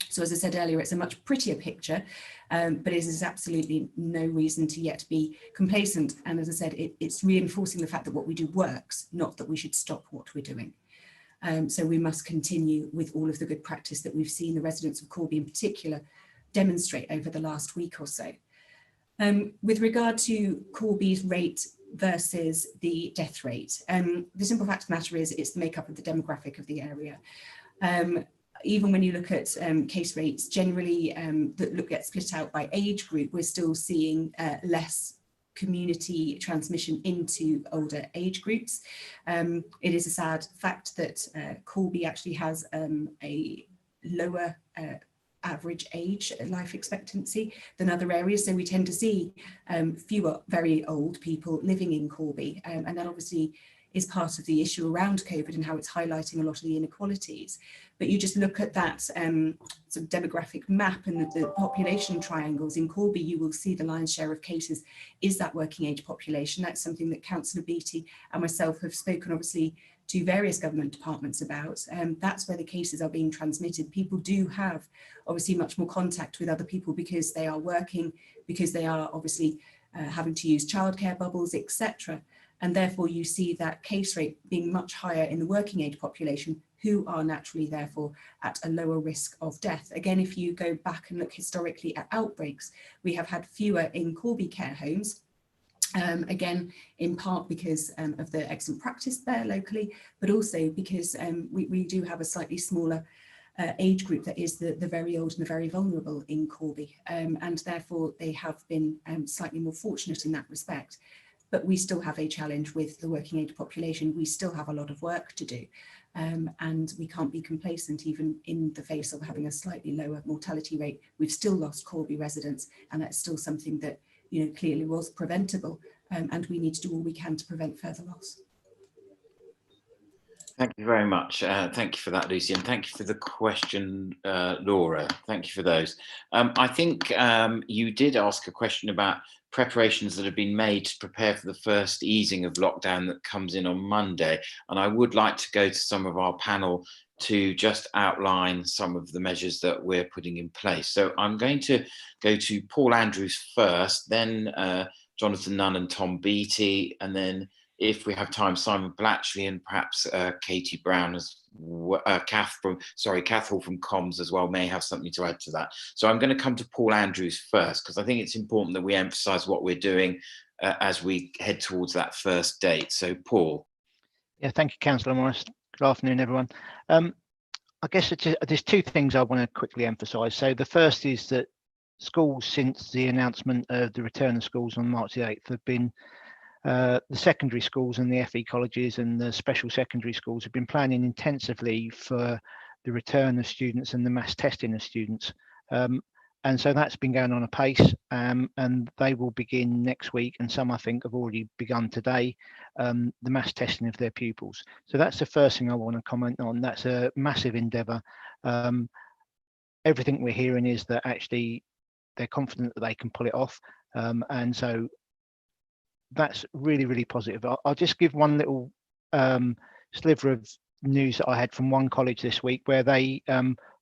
So as I said earlier, it's a much prettier picture, but it is absolutely no reason to yet be complacent. And as I said, it's reinforcing the fact that what we do works, not that we should stop what we're doing. So we must continue with all of the good practice that we've seen the residents of Corby in particular demonstrate over the last week or so. With regard to Corby's rate versus the death rate, the simple fact of the matter is it's the makeup of the demographic of the area. Even when you look at case rates generally that get split out by age group, we're still seeing less community transmission into older age groups. It is a sad fact that Corby actually has a lower average age life expectancy than other areas, so we tend to see fewer very old people living in Corby, and that obviously is part of the issue around COVID and how it's highlighting a lot of the inequalities. But you just look at that sort of demographic map and the population triangles in Corby, you will see the lion's share of cases is that working age population. That's something that Councillor Beattie and myself have spoken obviously to various government departments about. That's where the cases are being transmitted. People do have obviously much more contact with other people because they are working, because they are obviously having to use childcare bubbles, etc. And therefore you see that case rate being much higher in the working age population, who are naturally therefore at a lower risk of death. Again, if you go back and look historically at outbreaks, we have had fewer in Corby care homes, again, in part because of the excellent practice there locally, but also because we do have a slightly smaller age group that is the very old and the very vulnerable in Corby, and therefore they have been slightly more fortunate in that respect. But we still have a challenge with the working age population. We still have a lot of work to do, and we can't be complacent even in the face of having a slightly lower mortality rate. We've still lost Corby residents, and that's still something that clearly was preventable, and we need to do all we can to prevent further loss. Thank you very much. Thank you for that, Lucy, and thank you for the question, Laura. Thank you for those. I think you did ask a question about preparations that have been made to prepare for the first easing of lockdown that comes in on Monday. And I would like to go to some of our panel to just outline some of the measures that we're putting in place. So I'm going to go to Paul Andrews first, then Jonathan Nunn and Tom Beattie, and then if we have time, Simon Blatchley and perhaps Katie Brown, Kath Hall from Comms as well may have something to add to that. So I'm going to come to Paul Andrews first, because I think it's important that we emphasise what we're doing as we head towards that first date. So Paul. Yeah, thank you, Councillor Morris. Good afternoon, everyone. I guess there's two things I want to quickly emphasise. So the first is that schools, since the announcement of the return of schools on March the 8th, have been the secondary schools and the FE colleges and the special secondary schools have been planning intensively for the return of students and the mass testing of students. And so that's been going on apace, and they will begin next week, and some I think have already begun today, the mass testing of their pupils. So that's the first thing I want to comment on. That's a massive endeavour. Everything we're hearing is that actually they're confident that they can pull it off, and so that's really, really positive. I'll just give one little sliver of news that I had from one college this week, where they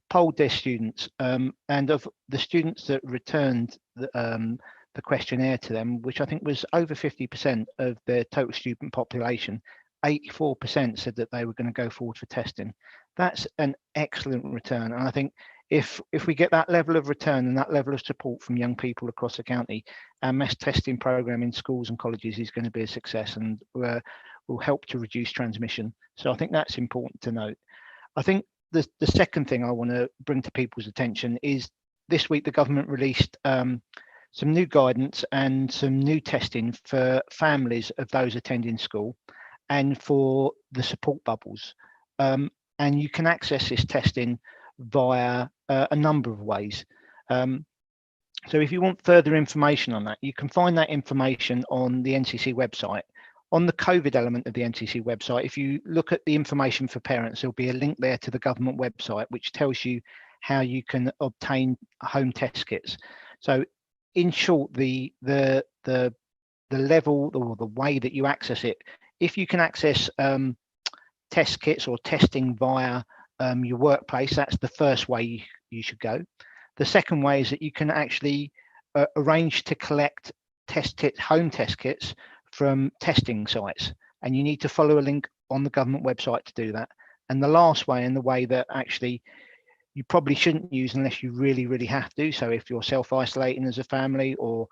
polled their students, and of the students that returned the questionnaire to them, which I think was over 50% of their total student population, 84% said that they were going to go forward for testing. That's an excellent return, and I think if we get that level of return and that level of support from young people across the county, our mass testing programme in schools and colleges is going to be a success, and will help to reduce transmission. So I think that's important to note. I think the second thing I want to bring to people's attention is this week the government released some new guidance and some new testing for families of those attending school and for the support bubbles. And you can access this testing via a number of ways. So if you want further information on that, you can find that information on the NCC website. On the COVID element of the NCC website, if you look at the information for parents, there'll be a link there to the government website, which tells you how you can obtain home test kits. So in short, the level or the way that you access it, if you can access test kits or testing via your workplace, that's the first way you should go. The second way is that you can actually arrange to collect home test kits from testing sites, and you need to follow a link on the government website to do that. And the last way, and the way that actually you probably shouldn't use unless you really, really have to, so if you're self-isolating as a family, or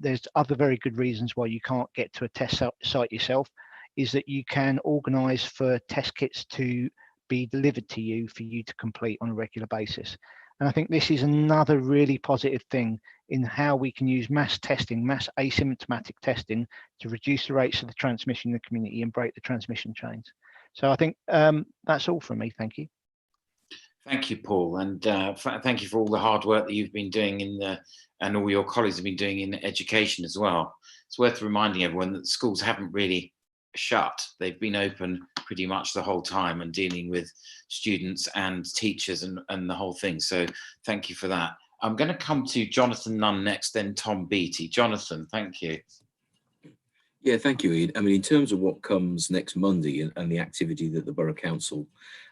there's other very good reasons why you can't get to a test site yourself, is that you can organise for test kits to be delivered to you for you to complete on a regular basis. And I think this is another really positive thing in how we can use mass testing, mass asymptomatic testing, to reduce the rates of the transmission in the community and break the transmission chains. So I think that's all from me. Thank you. Thank you, Paul, and thank you for all the hard work that you've been doing and all your colleagues have been doing in education as well. It's worth reminding everyone that schools haven't really shut. They've been open pretty much the whole time and dealing with students and teachers and the whole thing. So thank you for that. I'm going to come to Jonathan Nunn next, then Tom Beattie. Jonathan, thank you. Yeah, thank you, Ian. I mean, in terms of what comes next Monday and the activity that the Borough Council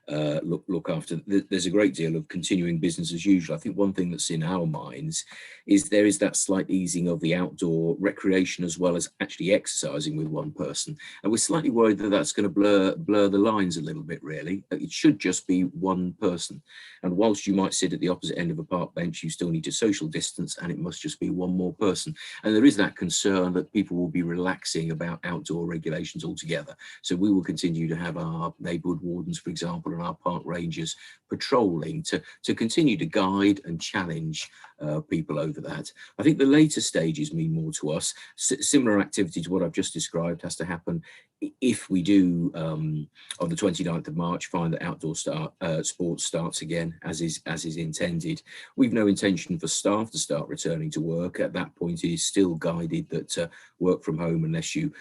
look after. There's a great deal of continuing business as usual. I think one thing that's in our minds is there is that slight easing of the outdoor recreation as well as actually exercising with one person, and we're slightly worried that that's going to blur the lines a little bit. Really, it should just be one person, and whilst you might sit at the opposite end of a park bench, you still need to social distance, and it must just be one more person. And there is that concern that people will be relaxing about outdoor regulations altogether. So we will continue to have our neighbourhood wardens, for example, and our park rangers patrolling to continue to guide and challenge people over that. I think the later stages mean more to us. Similar activity to what I've just described has to happen if we do on the 29th of March find that outdoor sports starts again as is intended. We've no intention for staff to start returning to work. At that point, it is still guided that work from home unless you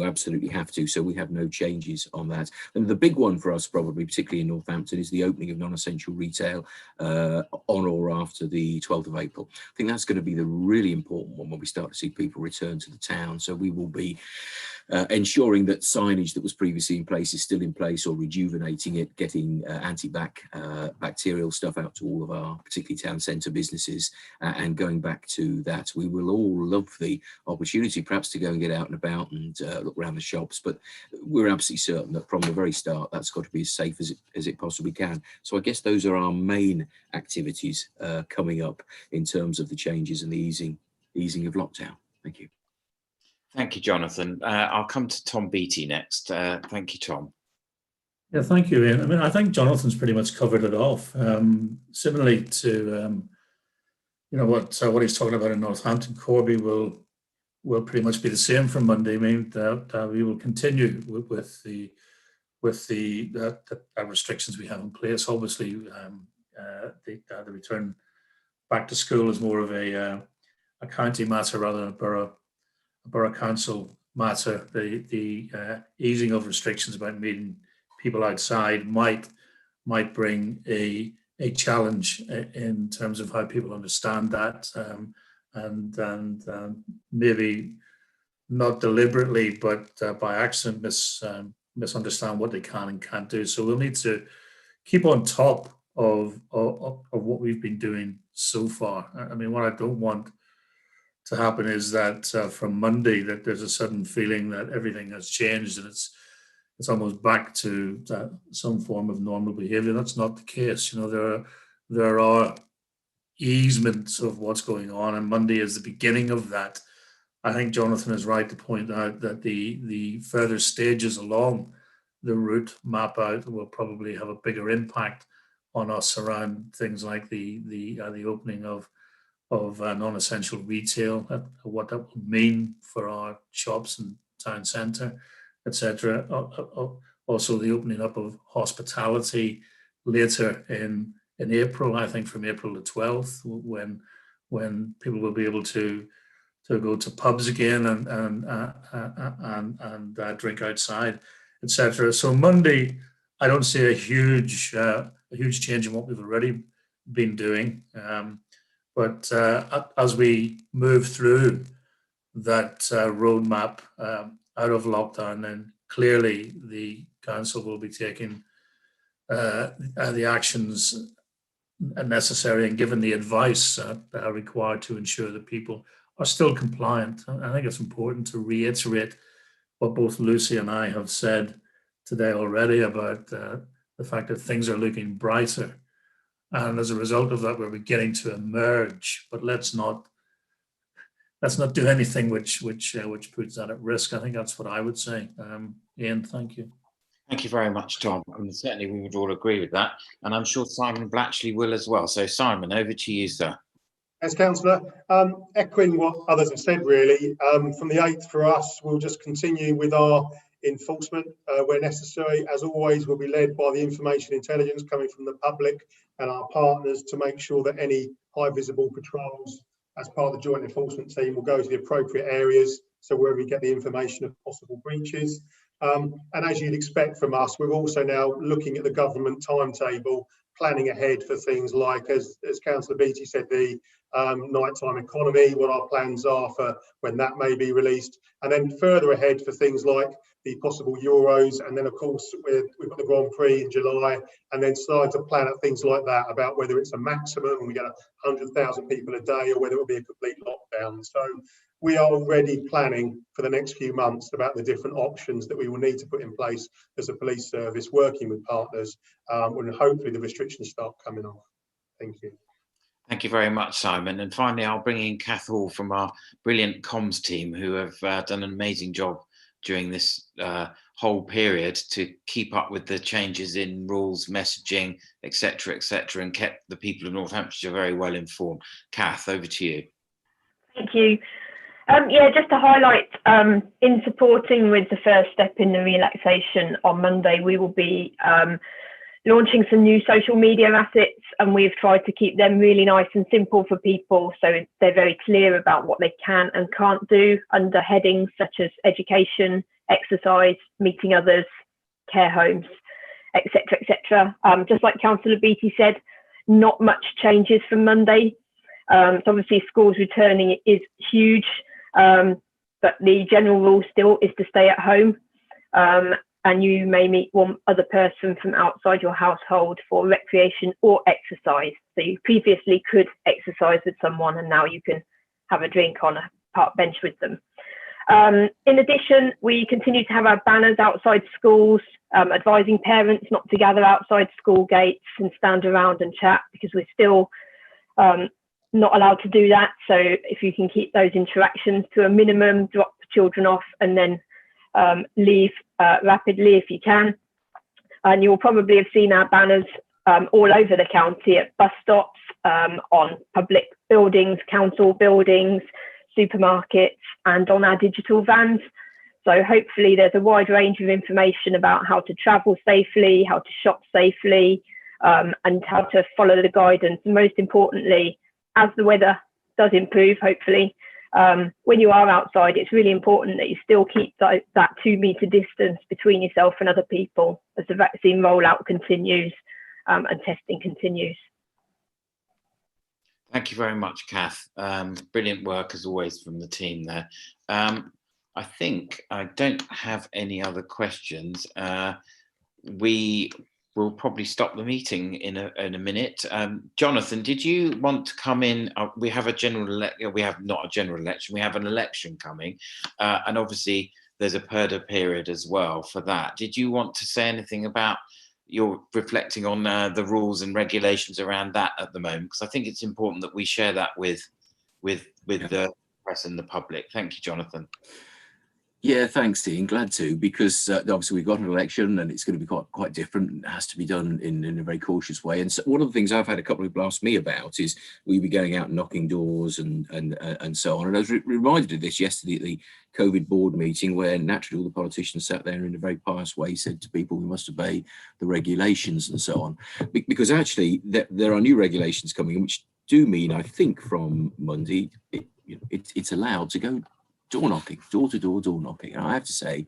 absolutely have to. So we have no changes on that. And the big one for us, probably particularly in Northampton, is the opening of non-essential retail on or after the 12th of April. I think that's going to be the really important one when we start to see people return to the town. So we will be ensuring that signage that was previously in place is still in place, or rejuvenating it, getting antibacterial stuff out to all of our particularly town centre businesses, and going back to that. We will all love the opportunity perhaps to go and get out and about and look around the shops, but we're absolutely certain that from the very start that's got to be as safe as it possibly can. So I guess those are our main activities coming up in terms of the changes and the easing of lockdown. Thank you. Thank you, Jonathan. I'll come to Tom Beattie next. Thank you, Tom. Yeah, thank you, Ian. I mean, I think Jonathan's pretty much covered it off. Similarly to what he's talking about in Northampton, Corby will pretty much be the same from Monday. I mean, that we will continue with the restrictions we have in place. Obviously, the return back to school is more of a county matter rather than a borough council matter. The easing of restrictions about meeting people outside might bring a challenge in terms of how people understand that, and maybe not deliberately, but by accident misunderstand what they can and can't do. So we'll need to keep on top of what we've been doing so far. I mean, what I don't want to happen is that from Monday that there's a sudden feeling that everything has changed and it's almost back to some form of normal behaviour. That's not the case. You know, there are easements of what's going on, and Monday is the beginning of that. I think Jonathan is right to point out that the further stages along the route map out will probably have a bigger impact on us around things like the opening of non-essential retail, what that will mean for our shops and town centre, etc. Also the opening up of hospitality later in April, I think from April the 12th, when people will be able to go to pubs again and drink outside, etc. So Monday, I don't see a huge change in what we've already been doing. But as we move through that roadmap out of lockdown, then clearly the council will be taking the actions necessary and given the advice that are required to ensure that people are still compliant. I think it's important to reiterate what both Lucy and I have said today already about the fact that things are looking brighter. And as a result of that, we're beginning to emerge. But let's not do anything which puts that at risk. I think that's what I would say. Ian, thank you. Thank you very much, Tom. And certainly we would all agree with that. And I'm sure Simon Blatchley will as well. So Simon, over to you, sir. Thanks, Councillor. Echoing what others have said, really, from the 8th for us, we'll just continue with our enforcement where necessary. As always, we'll be led by the information intelligence coming from the public and our partners to make sure that any high visible patrols as part of the joint enforcement team will go to the appropriate areas, so wherever we get the information of possible breaches. And as you'd expect from us, we're also now looking at the government timetable, planning ahead for things like, as Councillor Beattie said, the nighttime economy, what our plans are for when that may be released, and then further ahead for things like the possible Euros, and then of course we've got the Grand Prix in July, and then starting to plan out things like that about whether it's a maximum and we get 100,000 people a day, or whether it will be a complete lockdown. So we are already planning for the next few months about the different options that we will need to put in place as a police service, working with partners, when hopefully the restrictions start coming off. Thank you. Thank you very much, Simon. And finally, I'll bring in Kath Hall from our brilliant comms team, who have done an amazing job during this whole period to keep up with the changes in rules, messaging, etc., and kept the people of Northamptonshire very well informed. Kath, over to you. Thank you. Yeah, just to highlight, in supporting with the first step in the relaxation on Monday, we will be launching some new social media assets, and we've tried to keep them really nice and simple for people, so they're very clear about what they can and can't do under headings such as education, exercise, meeting others, care homes, etc., etc. Just like Councillor Beattie said, not much changes from Monday. So obviously schools returning is huge, but the general rule still is to stay at home. And you may meet one other person from outside your household for recreation or exercise. So you previously could exercise with someone, and now you can have a drink on a park bench with them. In addition, we continue to have our banners outside schools, advising parents not to gather outside school gates and stand around and chat, because we're still not allowed to do that. So if you can keep those interactions to a minimum, drop children off and then leave rapidly if you can. And you'll probably have seen our banners all over the county, at bus stops, on public buildings, council buildings, supermarkets, and on our digital vans. So hopefully there's a wide range of information about how to travel safely, how to shop safely, and how to follow the guidance. And most importantly, as the weather does improve, hopefully, when you are outside, it's really important that you still keep that 2 metre distance between yourself and other people as the vaccine rollout continues and testing continues. Thank you very much, Kath. Brilliant work as always from the team there. I think I don't have any other questions. We will probably stop the meeting in a minute. Jonathan, did you want to come in? We have a general election. We have not a general election. We have an election coming, and obviously there's a purdah period as well for that. Did you want to say anything about your reflecting on the rules and regulations around that at the moment? Because I think it's important that we share that with the press and the public. Thank you, Jonathan. Yeah, thanks, Ian. Glad to, because obviously we've got an election and it's going to be quite different. It has to be done in a very cautious way. And so one of the things I've had a couple of people ask me about is we'll be going out and knocking doors and so on. And I was reminded of this yesterday at the COVID board meeting, where naturally all the politicians sat there in a very pious way, said to people, we must obey the regulations and so on. Because actually there are new regulations coming, which do mean, I think, from Monday, it's allowed to go door knocking, door to door knocking. And I have to say,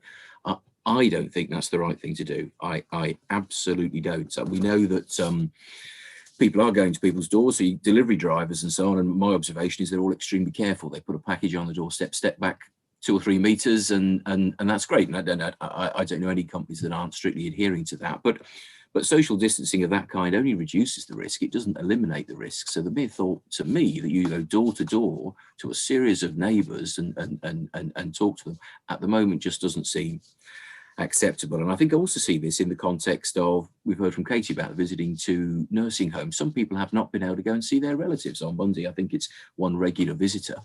I don't think that's the right thing to do. I absolutely don't. So we know that people are going to people's doors, so delivery drivers and so on. And my observation is they're all extremely careful. They put a package on the doorstep, step back 2 or 3 meters, and that's great. And I don't know any companies that aren't strictly adhering to that. But social distancing of that kind only reduces the risk. It doesn't eliminate the risk. So the mere thought to me that you go door to door to a series of neighbours and talk to them at the moment just doesn't seem acceptable. And I think I also see this in the context of, we've heard from Katie about visiting to nursing homes. Some people have not been able to go and see their relatives on Monday. I think it's one regular visitor.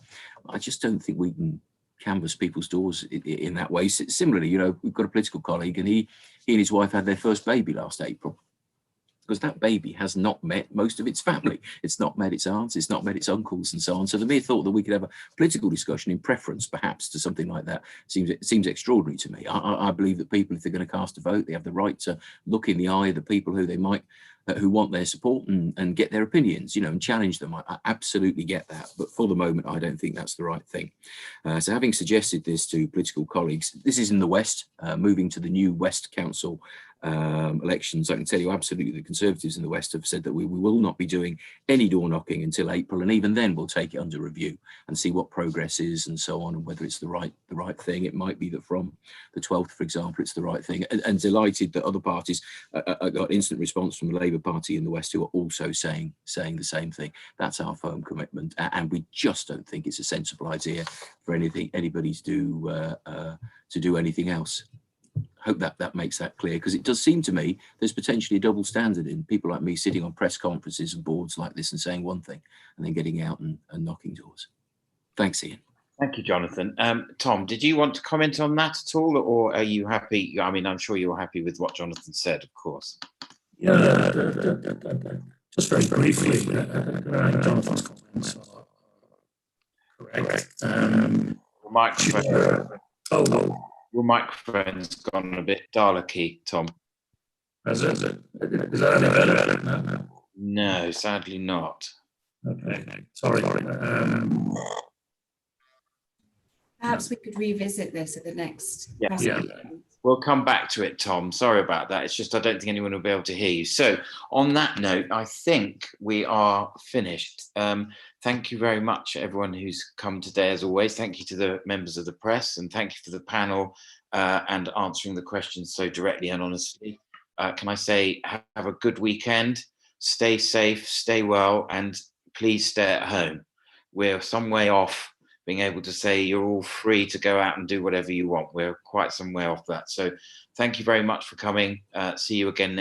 I just don't think we can canvass people's doors in that way. Similarly, we've got a political colleague, and he and his wife had their first baby last April, because that baby has not met most of its family. It's not met its aunts, it's not met its uncles and so on. So the mere thought that we could have a political discussion in preference perhaps to something like that seems extraordinary to me. I believe that people, if they're going to cast a vote, they have the right to look in the eye of the people who they might who want their support and get their opinions, and challenge them. I absolutely get that. But for the moment, I don't think that's the right thing. So having suggested this to political colleagues, this is in the West, moving to the new West Council elections. I can tell you absolutely the Conservatives in the West have said that we will not be doing any door knocking until April, and even then we'll take it under review and see what progress is and so on, and whether it's the right thing. It might be that from the 12th, for example, it's the right thing. And delighted that other parties got instant response from the Labour Party in the West, who are also saying the same thing. That's our firm commitment, and we just don't think it's a sensible idea for anybody to do anything else. Hope that makes that clear, because it does seem to me there's potentially a double standard in people like me sitting on press conferences and boards like this and saying one thing and then getting out and knocking doors. Thanks, Ian. Thank you, Jonathan. Tom, did you want to comment on that at all, or are you happy? I mean, I'm sure you're happy with what Jonathan said, of course. Yeah, just very briefly, Jonathan's comments are correct. Your microphone's gone a bit Dalek-y, Tom. Is that any better? No, sadly not. Okay, sorry. Perhaps we could revisit this at the next. Yeah. We'll come back to it, Tom. Sorry about that. It's just I don't think anyone will be able to hear you. So on that note, I think we are finished. Thank you very much, everyone who's come today, as always. Thank you to the members of the press, and thank you for the panel and answering the questions so directly and honestly. Can I say have a good weekend, stay safe, stay well, and please stay at home. We're some way off being able to say you're all free to go out and do whatever you want. We're quite some way off that. So thank you very much for coming. See you again next